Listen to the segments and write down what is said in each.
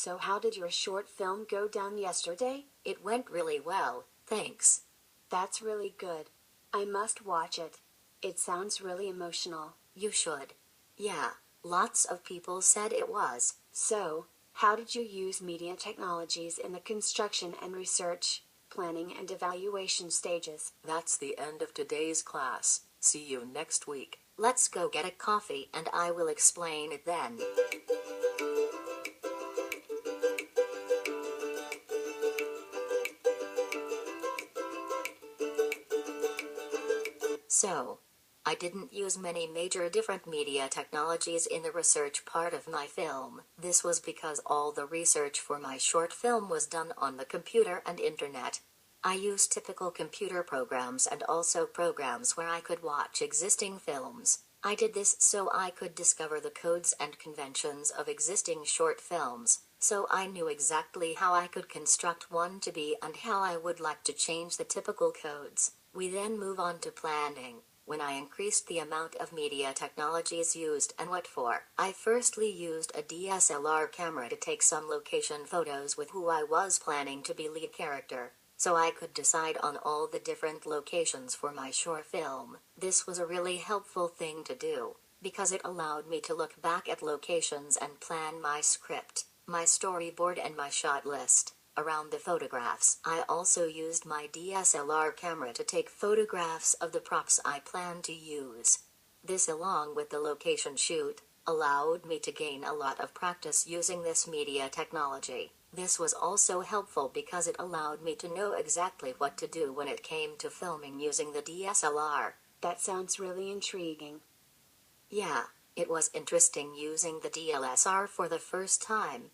So how did your short film go down yesterday? It went really well, thanks. That's really good. I must watch it. It sounds really emotional. You should. Yeah, lots of people said it was. So, how did you use media technologies in the construction and research, planning and evaluation stages? That's the end of today's class. See you next week. Let's go get a coffee and I will explain it then. So, I didn't use many major different media technologies in the research part of my film. This was because all the research for my short film was done on the computer and internet. I used typical computer programs and also programs where I could watch existing films. I did this so I could discover the codes and conventions of existing short films, so I knew exactly how I could construct one to be and how I would like to change the typical codes. We then move on to planning, when I increased the amount of media technologies used and what for. I firstly used a DSLR camera to take some location photos with who I was planning to be lead character, so I could decide on all the different locations for my short film. This was a really helpful thing to do, because it allowed me to look back at locations and plan my script, my storyboard and my shot list around the photographs. I also used my DSLR camera to take photographs of the props I planned to use. This, along with the location shoot, allowed me to gain a lot of practice using this media technology. This was also helpful because it allowed me to know exactly what to do when it came to filming using the DSLR. That sounds really intriguing. Yeah, it was interesting using the DSLR for the first time.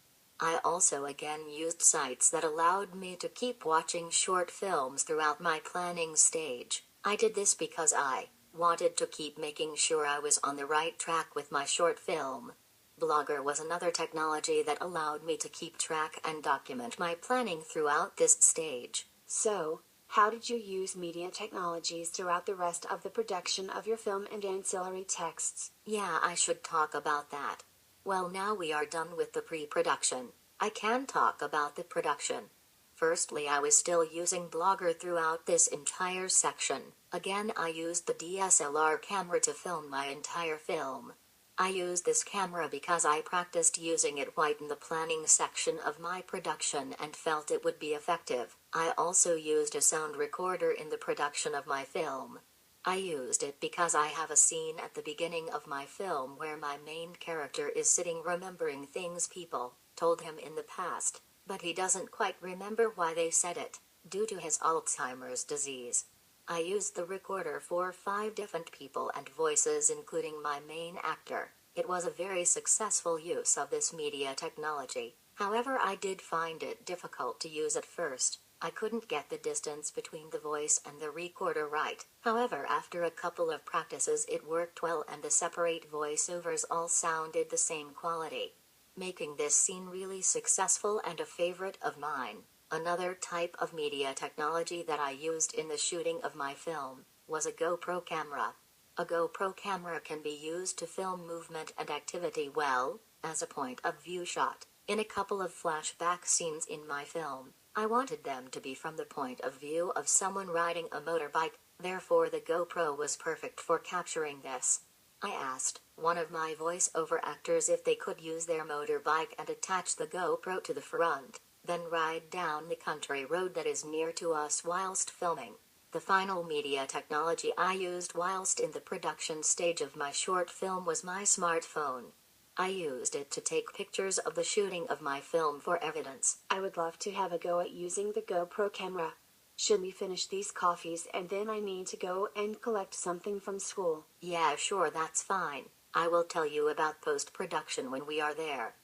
I also again used sites that allowed me to keep watching short films throughout my planning stage. I did this because I wanted to keep making sure I was on the right track with my short film. Blogger was another technology that allowed me to keep track and document my planning throughout this stage. So, how did you use media technologies throughout the rest of the production of your film and ancillary texts? Yeah, I should talk about that. Well, now we are done with the pre-production. I can talk about the production. Firstly, I was still using Blogger throughout this entire section. Again, I used the DSLR camera to film my entire film. I used this camera because I practiced using it while in the planning section of my production and felt it would be effective. I also used a sound recorder in the production of my film. I used it because I have a scene at the beginning of my film where my main character is sitting remembering things people told him in the past, but he doesn't quite remember why they said it, due to his Alzheimer's disease. I used the recorder for 5 different people and voices including my main actor. It was a very successful use of this media technology. However, I did find it difficult to use at first. I couldn't get the distance between the voice and the recorder right. However, after a couple of practices it worked well and the separate voiceovers all sounded the same quality, making this scene really successful and a favorite of mine. Another type of media technology that I used in the shooting of my film was a GoPro camera. A GoPro camera can be used to film movement and activity well, as a point of view shot. In a couple of flashback scenes in my film, I wanted them to be from the point of view of someone riding a motorbike, therefore the GoPro was perfect for capturing this. I asked one of my voiceover actors if they could use their motorbike and attach the GoPro to the front, then ride down the country road that is near to us whilst filming. The final media technology I used whilst in the production stage of my short film was my smartphone. I used it to take pictures of the shooting of my film for evidence. I would love to have a go at using the GoPro camera. Should we finish these coffees and then I need to go and collect something from school? Yeah, sure, that's fine. I will tell you about post-production when we are there.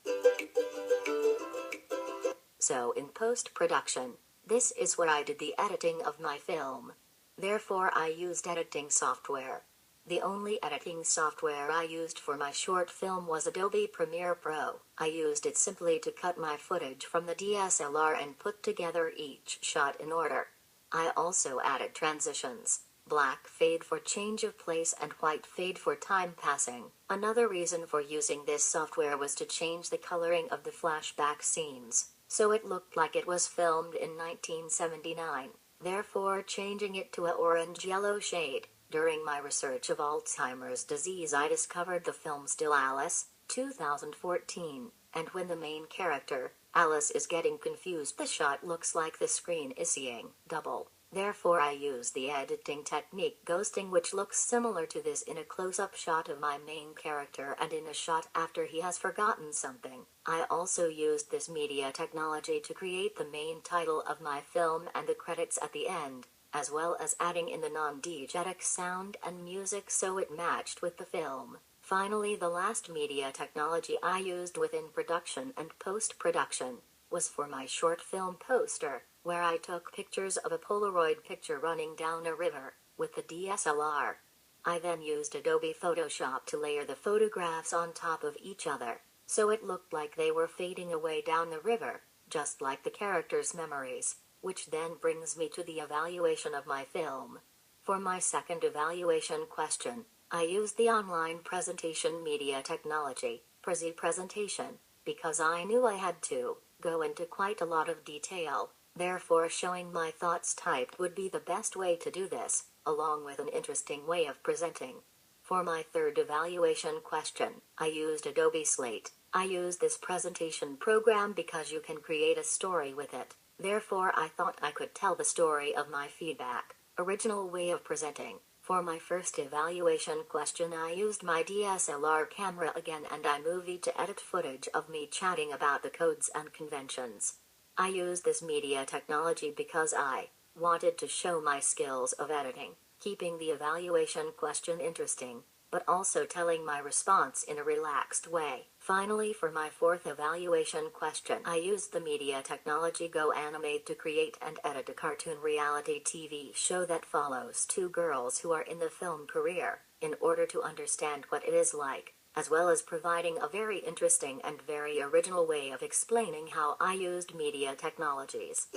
So in post-production, this is where I did the editing of my film. Therefore I used editing software. The only editing software I used for my short film was Adobe Premiere Pro. I used it simply to cut my footage from the DSLR and put together each shot in order. I also added transitions, black fade for change of place and white fade for time passing. Another reason for using this software was to change the coloring of the flashback scenes, so it looked like it was filmed in 1979, therefore changing it to a orange-yellow shade. During my research of Alzheimer's disease, I discovered the film Still Alice, 2014, and when the main character, Alice, is getting confused, the shot looks like the screen is seeing double. Therefore I use the editing technique ghosting, which looks similar to this in a close-up shot of my main character and in a shot after he has forgotten something. I also used this media technology to create the main title of my film and the credits at the end, as well as adding in the non-diegetic sound and music so it matched with the film. Finally, the last media technology I used within production and post-production was for my short film poster, where I took pictures of a Polaroid picture running down a river with the DSLR. I then used Adobe Photoshop to layer the photographs on top of each other, so it looked like they were fading away down the river, just like the characters' memories, which then brings me to the evaluation of my film. For my second evaluation question, I used the online presentation media technology, Prezi Presentation, because I knew I had to go into quite a lot of detail. Therefore, showing my thoughts typed would be the best way to do this, along with an interesting way of presenting. For my third evaluation question, I used Adobe Slate. I used this presentation program because you can create a story with it. Therefore, I thought I could tell the story of my feedback, original way of presenting. For my first evaluation question, I used my DSLR camera again and iMovie to edit footage of me chatting about the codes and conventions. I used this media technology because I wanted to show my skills of editing, keeping the evaluation question interesting, but also telling my response in a relaxed way. Finally, for my fourth evaluation question, I used the media technology GoAnimate to create and edit a cartoon reality TV show that follows two girls who are in the film career, in order to understand what it is like, as well as providing a very interesting and very original way of explaining how I used media technologies.